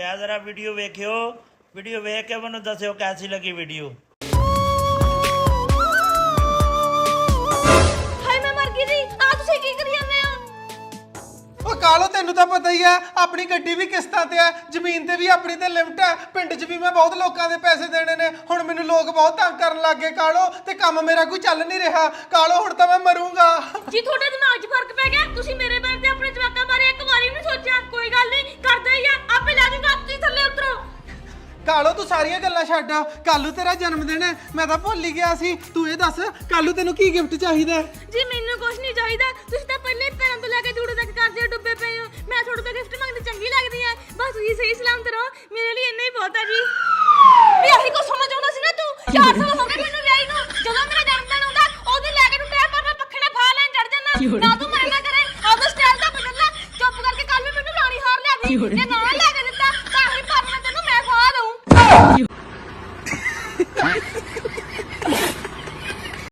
जरा video वेखियो, video वेख के मैनूं दस्सिओ कैसी लगी वीडियो। हाय मैं मर गई जी, आ तुसीं की करी जांदे हो? ਉਹ ਕਾਲੋ ਤੈਨੂੰ ਤਾਂ ਪਤਾ ਹੀ ਹੈ ਆਪਣੀ ਗੱਡੀ ਵੀ ਕਿਸ਼ਤਾਂ ਤੇ ਹੈ ਜ਼ਮੀਨ ਤੇ ਵੀ ਆਪਣੀ ਤੇ ਲਿਮਟ ਹੈ ਪਿੰਡ 'ਚ ਵੀ ਮੈਂ ਬਹੁਤ ਲੋਕਾਂ ਦੇ ਪੈਸੇ ਦੇਣੇ ਨੇ ਹੁਣ ਮੈਨੂੰ ਲੋਕ ਬਹੁਤ ਤੰਗ ਕਰਨ ਲੱਗ ਗਏ ਕਾਲੋ ਤੇ ਕੰਮ ਮੇਰਾ ਕੋਈ ਚੱਲ ਨਹੀਂ ਰਿਹਾ ਕਾਲੋ ਹੁਣ ਤਾਂ ਮੈਂ ਮਰੂੰਗਾ ਜੀ ਤੁਹਾਡੇ ਦਿਮਾਗ 'ਚ ਫਰਕ ਪੈ ਗਿਆ ਤੁਸੀਂ ਮੇਰੇ ਬਾਰੇ ਤੇ ਆਪਣੇ ਜਵਾਕਾਂ ਬਾਰੇ ਇੱਕ ਵਾਰੀ ਵੀ ਨਹੀਂ ਸੋਚਿਆ ਕੋਈ ਗੱਲ ਨਹੀਂ ਕਰਦਾ ਹੀ ਆ ਆਪੇ ਲੈ ਜਾਊਗਾ ਤੁਸੀਂ ਥੱਲੇ ਉਤਰੋ ਕਾਲੋ ਤੂੰ ਸਾਰੀਆਂ ਗੱਲਾਂ ਛੱਡ ਕੱਲੂ ਤੇਰਾ ਜਨਮ ਦਿਨ ਹੈ ਮੈਂ ਤਾਂ ਭੁੱਲ ਹੀ ਗਿਆ ਸੀ ਤੂੰ ਇਹ ਦੱਸ ਕੱਲੂ ਤੈਨੂੰ ਕੀ ਗਿਫਟ ਚਾਹੀਦਾ ਜੀ ਮੈਨੂੰ ਕੁਝ ਨਹੀਂ ਚਾਹੀਦਾ ਤੁਸੀਂ ਤਾਂ ਪਹਿਲੇ ਹੀ ਪੈਰਾਂ ਤੋਂ ਲੈ ਕੇ ਜੂੜੇ ਤੱਕ ਕਰਦੇ ਡੁੱਬੇ ਪਏ ਹੋ ਮੈਂ ਤੁਹਾਡੇ ਤੋਂ ਗਿਫਟ ਮੰਗਦੀ ਚੰਗੀ ਲੱਗਦੀ ਆ ਬਸ ਤੁਸੀਂ ਸਹੀ ਸਲਾਮਤ ਰਹੋ ਮੇਰੇ ਲਈ ਇੰਨਾ ਹੀ ਬਹੁਤ ਆ ਜੀ ਵੀ ਆਹੀ ਕੋ ਸਮਝ ਆਉਂਦਾ ਸੀ ਨਾ ਤੂੰ 4 ਸਾਲ ਹੋ ਗਏ